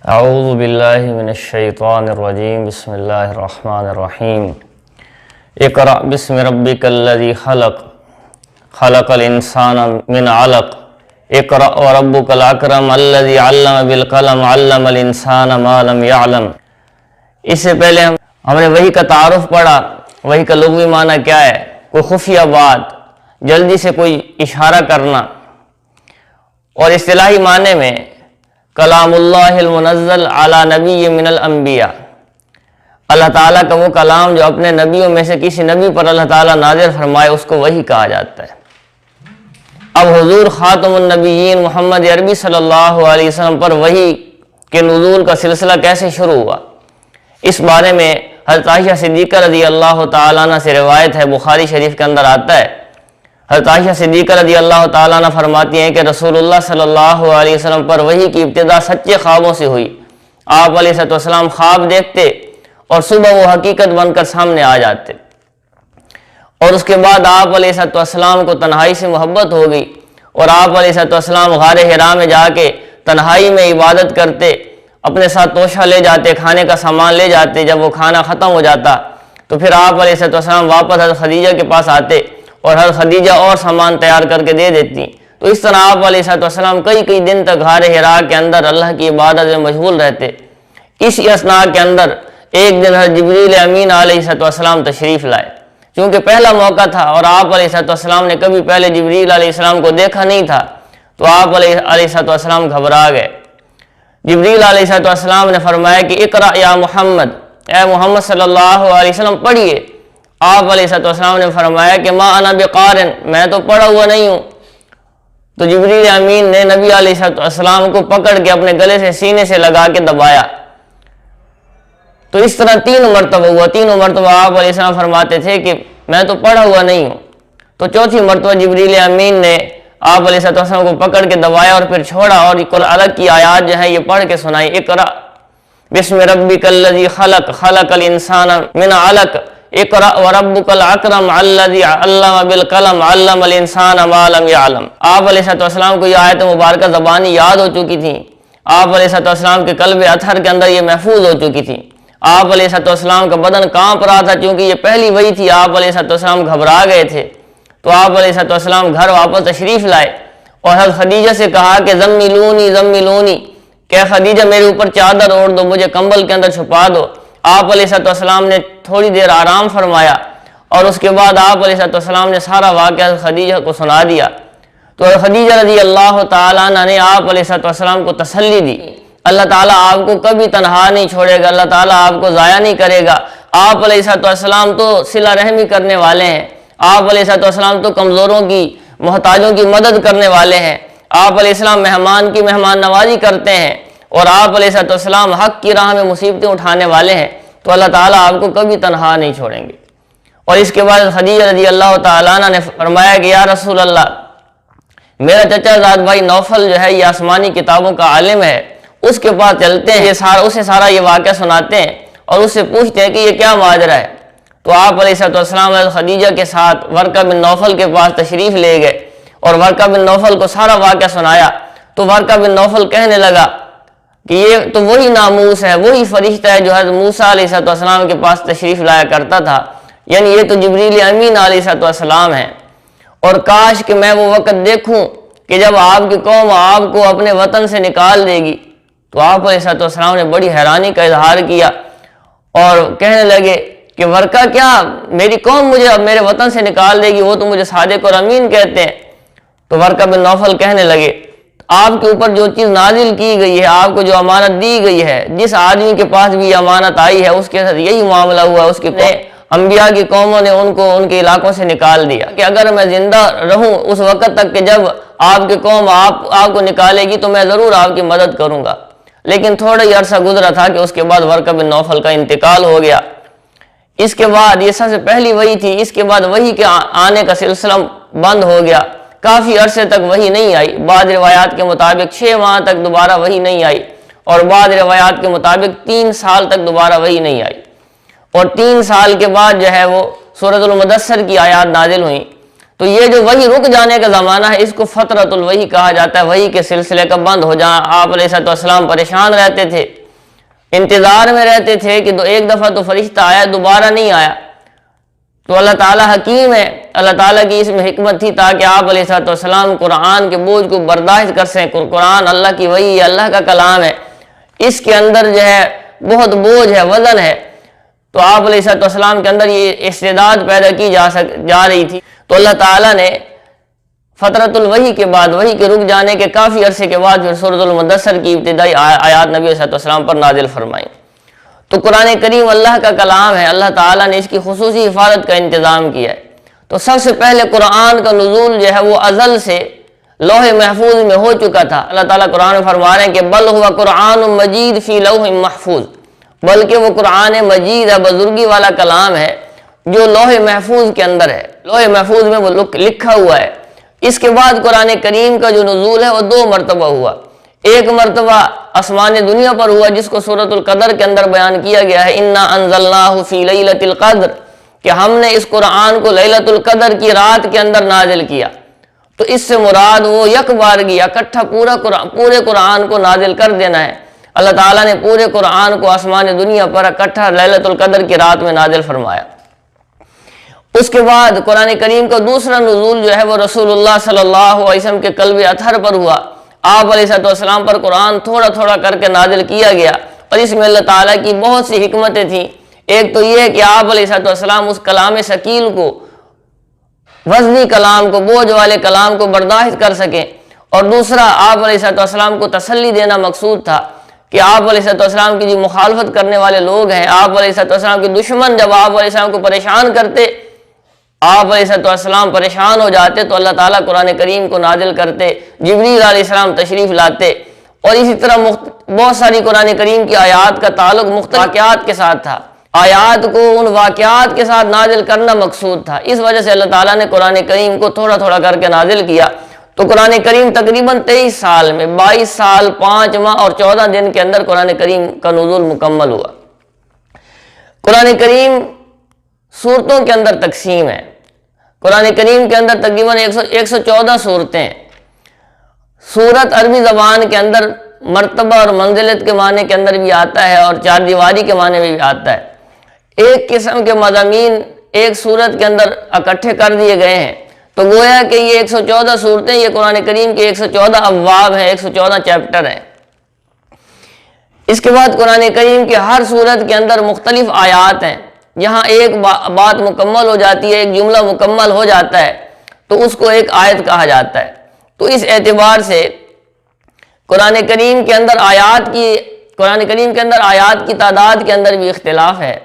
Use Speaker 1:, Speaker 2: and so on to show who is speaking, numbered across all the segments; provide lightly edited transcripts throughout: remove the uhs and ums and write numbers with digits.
Speaker 1: اعوذ باللہ من الشیطان الرجیم بسم اللہ الرحمن الرحیم اقرأ بسم ربک الذی خلق خلق الانسان من علق اقرأ وربک الاکرم الذی علم بالقلم علم الانسان ما لم يعلم۔ اس سے پہلے ہم نے وحی کا تعارف پڑھا، وحی کا لغوی معنی کیا ہے، کوئی خفیہ بات، جلدی سے کوئی اشارہ کرنا، اور اصطلاحی معنی میں کلام اللہ المنزل علی نبی من الانبیاء، اللہ تعالیٰ کا وہ کلام جو اپنے نبیوں میں سے کسی نبی پر اللہ تعالیٰ نازل فرمائے اس کو وحی کہا جاتا ہے۔ اب حضور خاتم النبیین محمد عربی صلی اللہ علیہ وسلم پر وحی کے نزول کا سلسلہ کیسے شروع ہوا، اس بارے میں حضرت عائشہ صدیقہ رضی اللہ تعالیٰ عنہ سے روایت ہے، بخاری شریف کے اندر آتا ہے۔ حضرت عائشہ صدیقہ رضی اللہ تعالیٰ عنہ فرماتی ہیں کہ رسول اللہ صلی اللہ علیہ وسلم پر وحی کی ابتدا سچے خوابوں سے ہوئی۔ آپ علیہ السلام خواب دیکھتے اور صبح وہ حقیقت بن کر سامنے آ جاتے، اور اس کے بعد آپ علیہ السلام کو تنہائی سے محبت ہو گئی، اور آپ علیہ السلام غار حرا میں جا کے تنہائی میں عبادت کرتے، اپنے ساتھ توشہ لے جاتے، کھانے کا سامان لے جاتے۔ جب وہ کھانا ختم ہو جاتا تو پھر آپ علیہ السلام واپس حضرت خدیجہ کے پاس آتے اور حضرت خدیجہ اور سامان تیار کر کے دے دیتی۔ تو اس طرح آپ علیہ السلام کئی دن تک غار حرا کے اندر اللہ کی عبادت میں مشغول رہتے۔ اسی اثناء کے اندر ایک دن حضرت جبریل امین علیہ السلام تشریف لائے، چونکہ پہلا موقع تھا اور آپ علیہ السلام نے کبھی پہلے جبریل علیہ السلام کو دیکھا نہیں تھا، تو آپ علیہ السلام گھبرا گئے۔ جبریل علیہ السلام نے فرمایا کہ اقرأ یا محمد، اے محمد صلی اللہ علیہ وسلم پڑھیے۔ آپ علیہ السلام نے فرمایا کہ ما انا بقارن، میں تو پڑھا ہوا نہیں ہوں۔ تو جبریل امین نے نبی علیہ السلام کو پکڑ کے اپنے گلے سے سینے سے لگا کے دبایا۔ تو اس طرح 3 مرتبہ ہوا، 3 مرتبہ آپ علیہ السلام فرماتے تھے کہ میں تو پڑھا ہوا نہیں ہوں۔ تو چوتھی مرتبہ جبریل امین نے آپ علیہ السلام کو پکڑ کے دبایا اور پھر چھوڑا، اور الگ کی آیات جو ہیں یہ پڑھ کے سنائی۔ اقرأ بسم ربک الذی خلق خلق الانسان من علق اقرأ وربک الاکرم الذی علم بالقلم علم الانسان ما لم يعلم۔ آپ علیہ السلام کو یہ آیت مبارکہ زبانی یاد ہو چکی تھی، آپ علیہ السلام کے قلب اطہر کے اندر یہ محفوظ ہو چکی تھی۔ آپ علیہ السلام کا بدن کانپ رہا تھا، کیونکہ یہ پہلی وحی تھی، آپ علیہ السلام گھبرا گئے تھے۔ تو آپ علیہ السلام گھر واپس تشریف لائے اور حضرت خدیجہ سے کہا کہ زملونی زملونی، کہ خدیجہ میرے اوپر چادر اوڑھ دو، مجھے کمبل کے اندر چھپا دو۔ آپ علیہ السلام نے تھوڑی دیر آرام فرمایا، اور اس کے بعد آپ علیہ السلام نے سارا واقعہ خدیجہ کو سنا دیا۔ تو خدیجہ رضی اللہ تعالیٰ عنہ نے آپ علیہ السلام کو تسلی دی، اللہ تعالیٰ آپ کو کبھی تنہا نہیں چھوڑے گا، اللہ تعالیٰ آپ کو ضائع نہیں کرے گا۔ آپ علیہ السلام تو صلہ رحمی کرنے والے ہیں، آپ علیہ السلام تو کمزوروں کی، محتاجوں کی مدد کرنے والے ہیں، آپ علیہ السلام مہمان کی مہمان نوازی کرتے ہیں، اور آپ علیہ السلام حق کی راہ میں مصیبتیں اٹھانے والے ہیں، تو اللہ تعالیٰ آپ کو کبھی تنہا نہیں چھوڑیں گے۔ اور اس کے بعد خدیجہ رضی اللہ تعالیٰ عنہ نے فرمایا کہ یا رسول اللہ، میرا چچا زاد بھائی نوفل جو ہے یہ آسمانی کتابوں کا عالم ہے، اس کے پاس چلتے ہیں، اسے سارا یہ واقعہ سناتے ہیں اور اس سے پوچھتے ہیں کہ یہ کیا ماجرا ہے۔ تو آپ علیہ السلام خدیجہ کے ساتھ ورقہ بن نوفل کے پاس تشریف لے گئے اور ورقہ بن نوفل کو سارا واقعہ سنایا۔ تو ورقہ بن نوفل کہنے لگا کہ یہ تو وہی ناموس ہے، وہی فرشتہ ہے جو حضرت موسیٰ علیہ السلام کے پاس تشریف لایا کرتا تھا، یعنی یہ تو جبریل امین علیہ السلام ہیں۔ اور کاش کہ میں وہ وقت دیکھوں کہ جب آپ کی قوم آپ کو اپنے وطن سے نکال دے گی۔ تو آپ علیہ السلام نے بڑی حیرانی کا اظہار کیا اور کہنے لگے کہ ورقہ کیا میری قوم مجھے اب میرے وطن سے نکال دے گی، وہ تو مجھے صادق اور امین کہتے ہیں۔ تو ورقہ بن نوفل کہنے لگے آپ کے اوپر جو چیز نازل کی گئی ہے، آپ کو جو امانت دی گئی ہے، جس آدمی کے پاس بھی یہ امانت آئی ہے اس کے ساتھ یہی معاملہ ہوا ہے، اس کے انبیاء کی قوموں نے ان کو ان کے علاقوں سے نکال دیا کہ اگر میں زندہ رہوں اس وقت تک کہ جب آپ کی قوم آپ کو نکالے گی تو میں ضرور آپ کی مدد کروں گا۔ لیکن تھوڑا ہی عرصہ گزرا تھا کہ اس کے بعد ورقہ بن نوفل کا انتقال ہو گیا۔ اس کے بعد یہ سب سے پہلی وحی تھی، اس کے بعد وحی کے آنے کا سلسلہ بند ہو گیا، کافی عرصے تک وحی نہیں آئی۔ بعض روایات کے مطابق 6 ماہ تک دوبارہ وحی نہیں آئی، اور بعض روایات کے مطابق 3 سال تک دوبارہ وحی نہیں آئی۔ اور 3 سال کے بعد جو ہے وہ سورۃ المدثر کی آیات نازل ہوئیں۔ تو یہ جو وحی رک جانے کا زمانہ ہے اس کو فترۃ الوحی کہا جاتا ہے، وحی کے سلسلے کا بند ہو جانا۔ آپ علیہ السلام پریشان رہتے تھے، انتظار میں رہتے تھے کہ ایک دفعہ تو فرشتہ آیا، دوبارہ نہیں آیا۔ تو اللہ تعالیٰ حکیم ہے، اللہ تعالیٰ کی اس میں حکمت تھی تاکہ آپ علیہ السلام قرآن کے بوجھ کو برداشت کر سکیں۔ قرآن اللہ کی وحی ہے، اللہ کا کلام ہے، اس کے اندر جو ہے بہت بوجھ ہے، وزن ہے۔ تو آپ علیہ السلام کے اندر یہ استعداد پیدا کی جا رہی تھی۔ تو اللہ تعالیٰ نے فترۃ الوحی کے بعد، وحی کے رک جانے کے کافی عرصے کے بعد پھر سورۃ المدثر کی ابتدائی آیات نبی علیہ السلام پر نازل فرمائیں۔ تو قرآن کریم اللہ کا کلام ہے، اللہ تعالیٰ نے اس کی خصوصی حفاظت کا انتظام کیا ہے۔ تو سب سے پہلے قرآن کا نزول جو ہے وہ ازل سے لوح محفوظ میں ہو چکا تھا۔ اللہ تعالیٰ قرآن میں فرما رہے ہیں کہ بل ہوا قرآن مجید فی لوح محفوظ، بلکہ وہ قرآن مجید ہے، بزرگی والا کلام ہے جو لوح محفوظ کے اندر ہے، لوح محفوظ میں وہ لکھا ہوا ہے۔ اس کے بعد قرآن کریم کا جو نزول ہے وہ 2 مرتبہ ہوا۔ ایک مرتبہ آسمان دنیا پر ہوا جس کو سورۃ القدر کے اندر بیان کیا گیا ہے، انا انزلناہ فی لیلۃ القدر، کہ ہم نے اس قرآن کو لیلۃ القدر کی رات کے اندر نازل کیا۔ تو اس سے مراد وہ یک بارگی اکٹھا پورے قرآن کو نازل کر دینا ہے۔ اللہ تعالیٰ نے پورے قرآن کو آسمان دنیا پر اکٹھا لیلۃ القدر کی رات میں نازل فرمایا۔ اس کے بعد قرآن کریم کا دوسرا نزول جو ہے وہ رسول اللہ صلی اللہ علیہ وسلم کے قلب اطہر پر ہوا۔ آپ علیہ السلام پر قرآن تھوڑا تھوڑا کر کے نازل کیا گیا، اور اس میں اللہ تعالیٰ کی بہت سی حکمتیں تھیں۔ ایک تو یہ کہ آپ علیہ السلام اس کلام ثقیل کو، وزنی کلام کو، بوجھ والے کلام کو برداشت کر سکیں، اور دوسرا آپ علیہ السلام کو تسلی دینا مقصود تھا کہ آپ علیہ السلام کی جو مخالفت کرنے والے لوگ ہیں، آپ علیہ السلام کے دشمن جب آپ علیہ السلام کو پریشان کرتے، آپ علیہ السلام پریشان ہو جاتے تو اللہ تعالیٰ قرآن کریم کو نازل کرتے، جبریل علیہ السلام تشریف لاتے، اور اسی طرح بہت ساری قرآن کریم کی آیات کا تعلق مختلف واقعات کے ساتھ تھا۔ آیات کو ان واقعات کے ساتھ نازل کرنا مقصود تھا، اس وجہ سے اللہ تعالیٰ نے قرآن کریم کو تھوڑا تھوڑا کر کے نازل کیا۔ تو قرآن کریم تقریباً 23 سال میں 22 سال 5 ماہ اور 14 دن کے اندر قرآن کریم کا نزول مکمل ہوا۔ قرآن کریم سورتوں کے اندر تقسیم ہے۔ قرآن کریم کے اندر تقریباً 114 صورتیں ہیں۔ سورت عربی زبان کے اندر مرتبہ اور منزلت کے معنی کے اندر بھی آتا ہے، اور 4 دیواری کے معنی میں بھی آتا ہے۔ ایک قسم کے مضامین ایک سورت کے اندر اکٹھے کر دیے گئے ہیں، تو گویا کہ یہ 114 صورتیں، یہ قرآن کریم کے 114 ابواب ہیں، 114 چیپٹر ہیں۔ اس کے بعد قرآن کریم کے ہر سورت کے اندر مختلف آیات ہیں۔ یہاں ایک بات مکمل ہو جاتی ہے، ایک جملہ مکمل ہو جاتا ہے تو اس کو ایک آیت کہا جاتا ہے۔ تو اس اعتبار سے قرآن کریم کے اندر آیات کی تعداد کے اندر بھی اختلاف ہے۔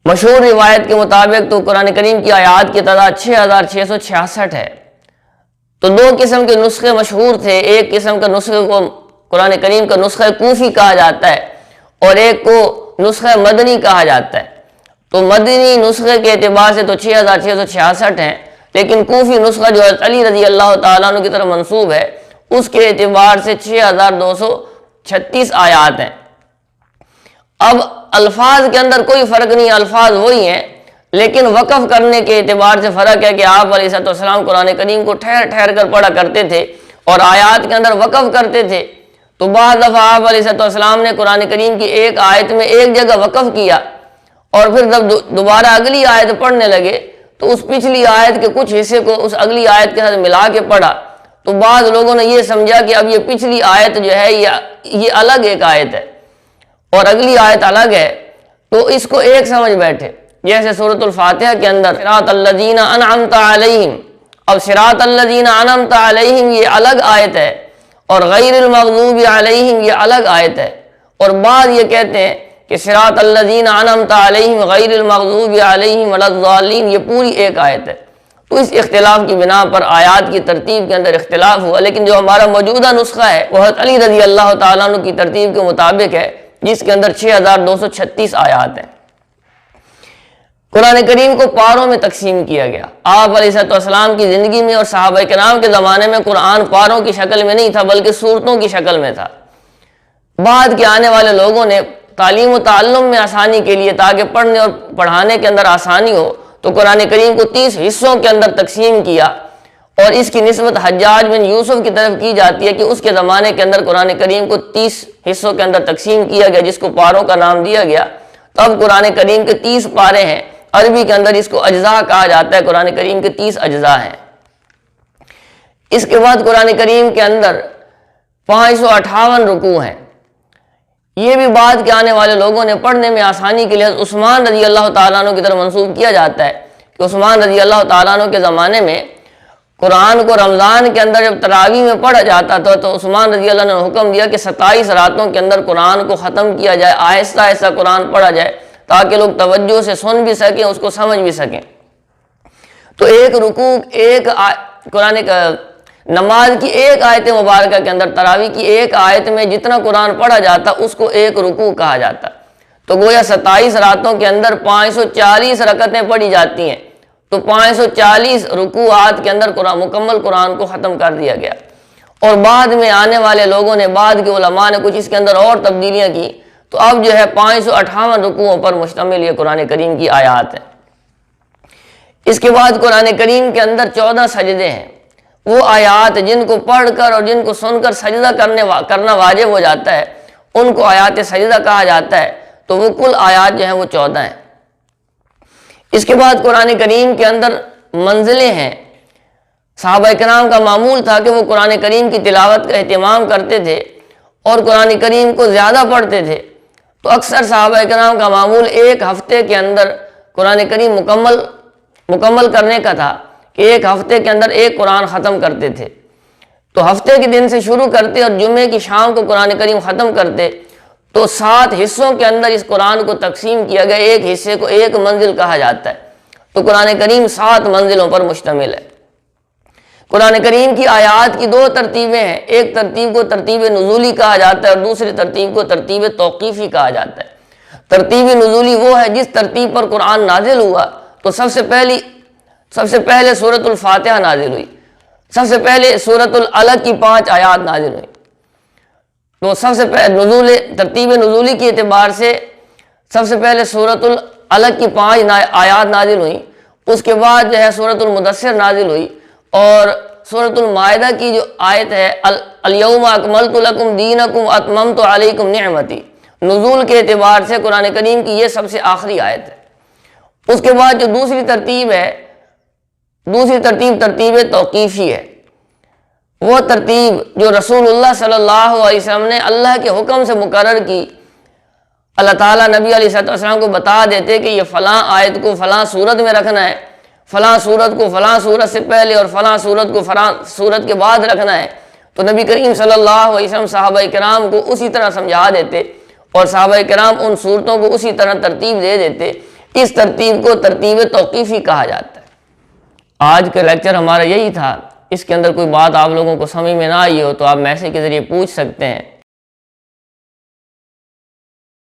Speaker 1: مشہور روایت کے مطابق تو قرآن کریم کی آیات کی تعداد 6666 ہے۔ تو 2 قسم کے نسخے مشہور تھے، ایک قسم کا نسخے کو قرآن کریم کا نسخہ کوفی کہا جاتا ہے، اور ایک کو نسخہ مدنی کہا جاتا ہے۔ تو مدنی نسخے کے اعتبار سے تو 6666 ہیں، لیکن کوفی نسخہ جو علی رضی اللہ تعالیٰ عنہ کی طرف منسوب ہے اس کے اعتبار سے 6236 آیات ہیں۔ اب الفاظ کے اندر کوئی فرق نہیں، الفاظ وہی ہیں، لیکن وقف کرنے کے اعتبار سے فرق ہے کہ آپ علیہ السلام قرآن کریم کو ٹھہر ٹھہر کر پڑھا کرتے تھے اور آیات کے اندر وقف کرتے تھے۔ تو بعض دفعہ آپ علیہ السلام نے قرآن کریم کی ایک آیت میں ایک جگہ وقف کیا، اور پھر جب دوبارہ اگلی آیت پڑھنے لگے تو اس پچھلی آیت کے کچھ حصے کو اس اگلی آیت کے ساتھ ملا کے پڑھا۔ تو بعض لوگوں نے یہ سمجھا کہ اب یہ پچھلی آیت جو ہے یہ الگ ایک آیت ہے اور اگلی آیت الگ ہے، تو اس کو ایک سمجھ بیٹھے۔ جیسے سورۃ الفاتحہ کے اندر صراط الذین انعمت علیہم، اب صراط الذین انعمت علیہم یہ الگ آیت ہے، اور غیر المغضوب علیہم یہ الگ آیت ہے، اور بعض یہ کہتے ہیں کہ صراط الذین انعمت علیہم غیر المغضوب علیہم ولا الضالین یہ پوری ایک آیت ہے۔ تو اس اختلاف کی بنا پر آیات کی ترتیب کے اندر اختلاف ہوا، لیکن جو ہمارا موجودہ نسخہ ہے وہ حضرت علی رضی اللہ تعالیٰ عنہ کی ترتیب کے مطابق ہے، جس کے اندر 6236 آیات ہیں۔ قرآن کریم کو پاروں میں تقسیم کیا گیا۔ آپ علیہ السلام کی زندگی میں اور صحابہ کرام کے زمانے میں قرآن پاروں کی شکل میں نہیں تھا بلکہ صورتوں کی شکل میں تھا۔ بعد کے آنے والے لوگوں نے تعلیم و تعلم میں آسانی کے لیے، تاکہ پڑھنے اور پڑھانے کے اندر آسانی ہو، تو قرآن کریم کو 30 حصوں کے اندر تقسیم کیا، اور اس کی نسبت حجاج بن یوسف کی طرف کی جاتی ہے کہ اس کے زمانے کے اندر قرآن کریم کو 30 حصوں کے اندر تقسیم کیا گیا، جس کو پاروں کا نام دیا گیا۔ تو اب قرآن کریم کے 30 پارے ہیں، عربی کے اندر اس کو اجزاء کہا جاتا ہے، قرآن کریم کے 30 اجزاء ہیں۔ اس کے بعد قرآن کریم کے اندر 558 رکوع ہیں۔ یہ بھی بعد کے آنے والے لوگوں نے پڑھنے میں آسانی کے لیے عثمان رضی اللہ تعالیٰ عنہ کی طرف منسوب کیا جاتا ہے کہ عثمان رضی اللہ تعالیٰ عنہ کے زمانے میں قرآن کو رمضان کے اندر جب تراویح میں پڑھا جاتا تھا تو عثمان رضی اللہ عنہ نے حکم دیا کہ 27 راتوں کے اندر قرآن کو ختم کیا جائے، آہستہ آہستہ قرآن پڑھا جائے تاکہ لوگ توجہ سے سن بھی سکیں، اس کو سمجھ بھی سکیں۔ تو ایک رکوع، قرآن کا نماز کی ایک آیت مبارکہ کے اندر، تراویح کی ایک آیت میں جتنا قرآن پڑھا جاتا اس کو ایک رکوع کہا جاتا۔ تو گویا 27 راتوں کے اندر 540 رکعتیں پڑھی جاتی ہیں، تو 540 رکوعات کے اندر مکمل قرآن کو ختم کر دیا گیا۔ اور بعد میں آنے والے لوگوں نے، بعد کے علماء نے کچھ اس کے اندر اور تبدیلیاں کی، تو اب جو ہے 558 رکوعوں پر مشتمل یہ قرآن کریم کی آیات ہیں۔ اس کے بعد قرآن کریم کے اندر 14 سجدے ہیں، وہ آیات جن کو پڑھ کر اور جن کو سن کر سجدہ کرنا واجب ہو جاتا ہے ان کو آیات سجدہ کہا جاتا ہے۔ تو وہ کل آیات جو ہیں وہ 14 ہیں۔ اس کے بعد قرآن کریم کے اندر منزلیں ہیں۔ صحابہ کرام کا معمول تھا کہ وہ قرآن کریم کی تلاوت کا اہتمام کرتے تھے اور قرآن کریم کو زیادہ پڑھتے تھے۔ تو اکثر صحابہ کرام کا معمول ایک ہفتے کے اندر قرآن کریم مکمل کرنے کا تھا کہ ایک ہفتے کے اندر ایک قرآن ختم کرتے تھے۔ تو ہفتے کے دن سے شروع کرتے اور جمعے کی شام کو قرآن کریم ختم کرتے، تو 7 حصوں کے اندر اس قرآن کو تقسیم کیا گیا، ایک حصے کو ایک منزل کہا جاتا ہے۔ تو قرآن کریم 7 منزلوں پر مشتمل ہے۔ قرآن کریم کی آیات کی 2 ترتیبیں ہیں، ایک ترتیب کو ترتیب نزولی کہا جاتا ہے اور دوسری ترتیب کو ترتیب توقیفی کہا جاتا ہے۔ ترتیب نزولی وہ ہے جس ترتیب پر قرآن نازل ہوا، تو سب سے پہلے سورۃ الفاتحہ نازل ہوئی، سب سے پہلے سورۃ العلق کی 5 آیات نازل ہوئی۔ تو سب سے پہلے ترتیب نزولی کے اعتبار سے سب سے پہلے سورۃ العلق کی 5 آیات نازل ہوئی، اس کے بعد جو ہے سورۃ المدثر نازل ہوئی، اور سورۃ المائدہ کی جو آیت ہے الیوم اکملت لکم دینکم واتممت علیکم نعمتی، نزول کے اعتبار سے قرآن کریم کی یہ سب سے آخری آیت ہے۔ اس کے بعد جو دوسری ترتیب ترتیب توقیفی ہے، وہ ترتیب جو رسول اللہ صلی اللہ علیہ وسلم نے اللہ کے حکم سے مقرر کی۔ اللہ تعالیٰ نبی علیہ السلام کو بتا دیتے کہ یہ فلاں آیت کو فلاں صورت میں رکھنا ہے، فلاں صورت کو فلاں صورت سے پہلے اور فلاں صورت کو فلاں صورت کے بعد رکھنا ہے۔ تو نبی کریم صلی اللہ علیہ وسلم صحابہ کرام کو اسی طرح سمجھا دیتے اور صحابہ کرام ان صورتوں کو اسی طرح ترتیب دے دیتے۔ اس ترتیب کو ترتیب توقیفی کہا جاتا ہے۔ آج کا لیکچر ہمارا یہی تھا۔ اس کے اندر کوئی بات آپ لوگوں کو سمجھ میں نہ آئی ہو تو آپ میسیج کے ذریعے پوچھ سکتے ہیں۔